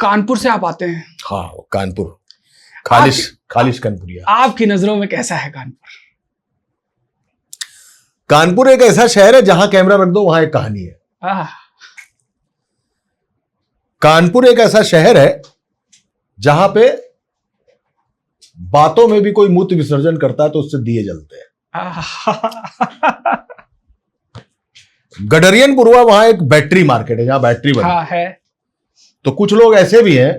कानपुर से आप आते हैं। हाँ, कानपुर, खालिश कानपुरिया। आपकी नजरों में कैसा है कानपुर? कानपुर एक ऐसा शहर है जहां कैमरा रख दो वहां एक कहानी है। कानपुर एक ऐसा शहर है जहां पे बातों में भी कोई मूत्र विसर्जन करता है तो उससे दिए जलते हैं। गडरियनपुरवा वहां एक बैटरी मार्केट है जहां बैटरी बनती है। तो कुछ लोग ऐसे भी हैं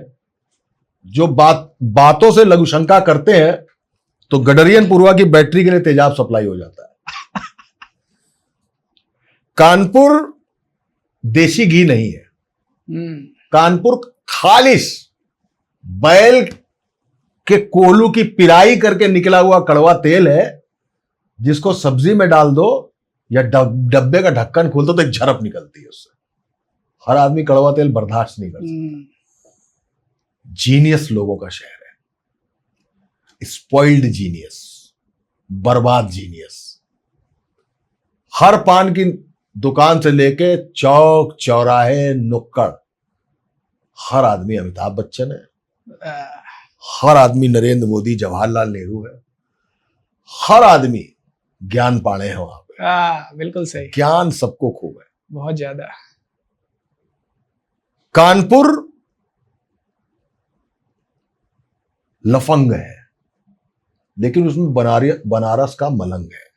जो बातों से लघुशंका करते हैं तो गडरियनपुरवा की बैटरी के लिए तेजाब सप्लाई हो जाता है। कानपुर देशी घी नहीं है, कानपुर खालिश बैल के कोल्हू की पिराई करके निकला हुआ कड़वा तेल है जिसको सब्जी में डाल दो या डब्बे का ढक्कन खोल दो तो एक झरप निकलती है उससे। हर आदमी कड़वा तेल बर्दाश्त नहीं कर सकता। जीनियस लोगों का शहर है, स्पॉइल्ड जीनियस, बर्बाद जीनियस। हर पान की दुकान से लेके चौक चौराहे नुक्कड़ हर आदमी अमिताभ बच्चन है, हर आदमी नरेंद्र मोदी जवाहरलाल नेहरू है, हर आदमी ज्ञान पाणे है वहां पे। बिल्कुल सही, ज्ञान सबको खूब है, बहुत ज्यादा। कानपुर लफंग है लेकिन उसमें बनारस का मलंग है।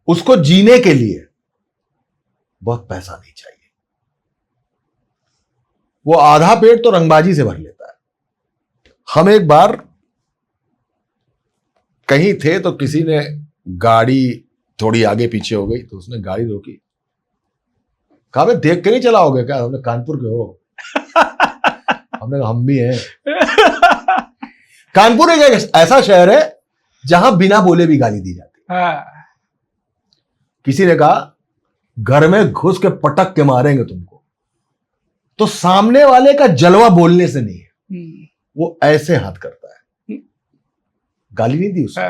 उसको जीने के लिए बहुत पैसा नहीं चाहिए। वो आधा पेट तो रंगबाजी से भर लेता है। हम एक बार कहीं थे तो किसी ने गाड़ी थोड़ी आगे पीछे हो गई तो उसने गाड़ी रोकी, कहा मैं देख के नहीं चलाओगे क्या? हमने कानपुर के हो। हमने कहा हम भी हैं। कानपुर एक ऐसा शहर है जहां बिना बोले भी गाली दी जाती है। किसी ने कहा घर में घुस के पटक के मारेंगे तुमको, तो सामने वाले का जलवा बोलने से नहीं है, वो ऐसे हाथ करता है। गाली नहीं दी उसने,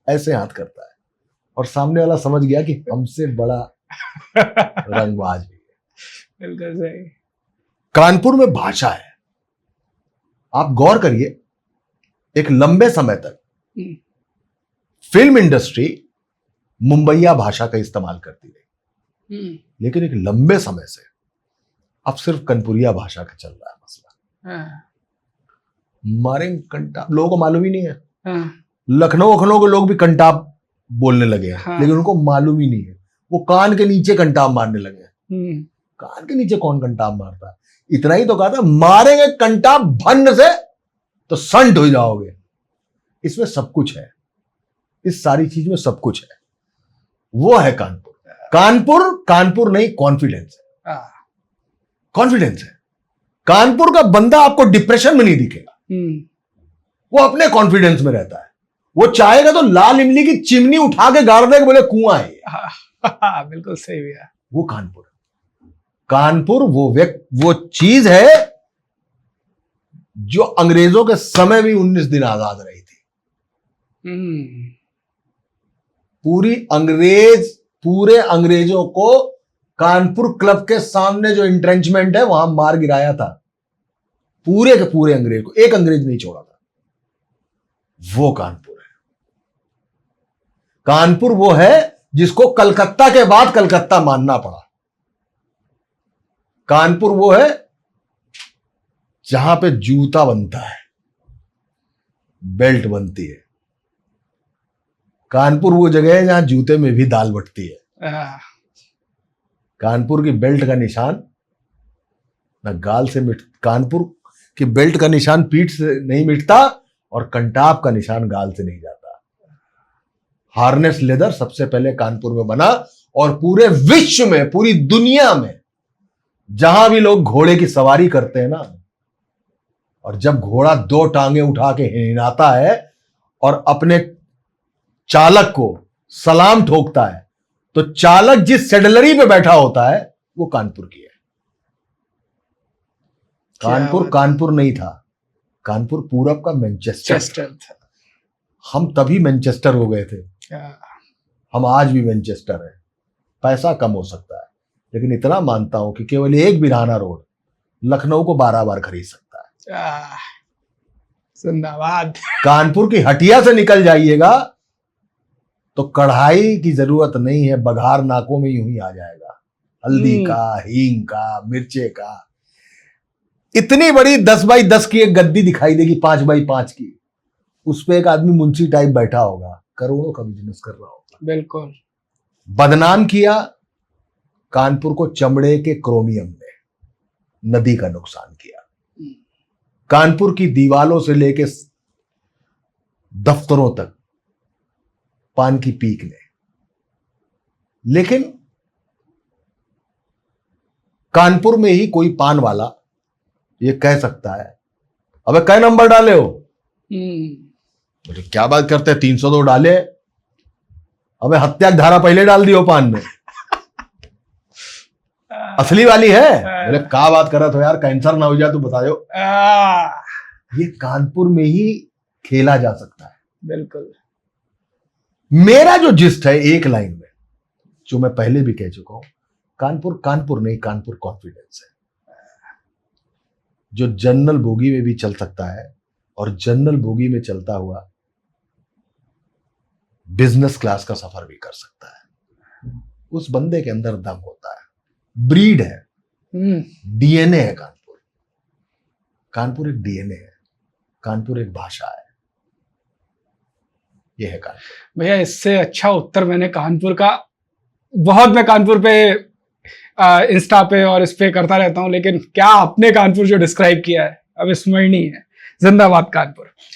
ऐसे हाथ करता है और सामने वाला समझ गया कि हमसे बड़ा रंगबाज भी है। बिल्कुल सही। कानपुर में भाषा है, आप गौर करिए, एक लंबे समय तक फिल्म इंडस्ट्री मुंबईया भाषा का इस्तेमाल करती रही, लेकिन एक लंबे समय से अब सिर्फ कनपुरिया भाषा का चल रहा है मसला। मारेंगे कंटाप, लोगों को मालूम ही नहीं है। लखनऊ के लोग भी कंटाप बोलने लगे हैं, लेकिन उनको मालूम ही नहीं है। वो कान के नीचे कंटाप मारने लगे हैं। कान के नीचे कौन कंटाप मारता है? इतना ही तो कहा था, मारेंगे कंटाप भन्न से तो संट हो जाओगे। इसमें सब कुछ है, इस सारी चीज में सब कुछ है। वो है कानपुर। कानपुर नहीं, कॉन्फिडेंस है। कॉन्फिडेंस है। कानपुर का बंदा आपको डिप्रेशन में नहीं दिखेगा, वो अपने कॉन्फिडेंस में रहता है। वो चाहेगा तो लाल इमली की चिमनी उठा के गाड़ देगा, बोले कुआं है। बिल्कुल सही भैया। वो कानपुर वो चीज है जो अंग्रेजों के समय भी 19 दिन आजाद रही थी। पूरे अंग्रेजों को कानपुर क्लब के सामने जो इंट्रेंचमेंट है वहां मार गिराया था। पूरे के पूरे अंग्रेज को, एक अंग्रेज नहीं छोड़ा था। वो कानपुर है। कानपुर वो है जिसको कलकत्ता के बाद कलकत्ता मानना पड़ा। कानपुर वो है जहां पे जूता बनता है, बेल्ट बनती है। कानपुर वो जगह है जहां जूते में भी दाल बटती है। कानपुर की बेल्ट का निशान ना गाल से कानपुर की बेल्ट का निशान पीठ से नहीं मिटता और कंटाप का निशान गाल से नहीं जाता। हार्नेस लेदर सबसे पहले कानपुर में बना और पूरे विश्व में, पूरी दुनिया में जहां भी लोग घोड़े की सवारी करते हैं ना, और जब घोड़ा 2 टांगे उठा के हिलाता है और अपने चालक को सलाम ठोकता है, तो चालक जिस सेडलरी पे बैठा होता है वो कानपुर की है। कानपुर नहीं था, कानपुर पूरब का मैनचेस्टर था। हम तभी मैनचेस्टर हो गए थे। हम आज भी मैनचेस्टर है। पैसा कम हो सकता है, लेकिन इतना मानता हूं कि केवल एक बिराना रोड लखनऊ को 12 बार खरीद सकता है। जिंदाबाद। कानपुर की हटिया से निकल जाइएगा तो कढ़ाई की जरूरत नहीं है, बघार नाकों में यूं ही आ जाएगा, हल्दी का, हींग का, मिर्चे का। इतनी बड़ी 10 बाई 10 की एक गद्दी दिखाई देगी, 5 बाई 5 की, उस पे एक आदमी मुंशी टाइप बैठा होगा, करोड़ों का बिजनेस कर रहा होगा। बिल्कुल। बदनाम किया कानपुर को चमड़े के क्रोमियम ने, नदी का नुकसान किया। कानपुर की दीवालों से लेके दफ्तरों तक पान की पीक ने। लेकिन कानपुर में ही कोई पान वाला ये कह सकता है, अबे कै नंबर डाले हो? बोले क्या बात करते हैं, 302 डाले। अबे हत्या की धारा पहले डाल दियो पान में, असली वाली है। बोले क्या बात कर रहा था यार, कैंसर ना हो जाए तो बताओ। ये कानपुर में ही खेला जा सकता है। बिल्कुल। मेरा जो जिस्ट है एक लाइन में, जो मैं पहले भी कह चुका हूं, कानपुर कानपुर नहीं, कानपुर कॉन्फिडेंस है, जो जनरल बोगी में भी चल सकता है और जनरल बोगी में चलता हुआ बिजनेस क्लास का सफर भी कर सकता है। उस बंदे के अंदर दम होता है, ब्रीड है, डीएनए है। कानपुर कानपुर एक डीएनए है, कानपुर एक भाषा है। यह है कानपुर। भैया इससे अच्छा उत्तर मैंने कानपुर का बहुत, मैं कानपुर पे इंस्टा पे और इस पे करता रहता हूं, लेकिन क्या आपने कानपुर जो डिस्क्राइब किया है अब स्मरणीय है। जिंदाबाद कानपुर।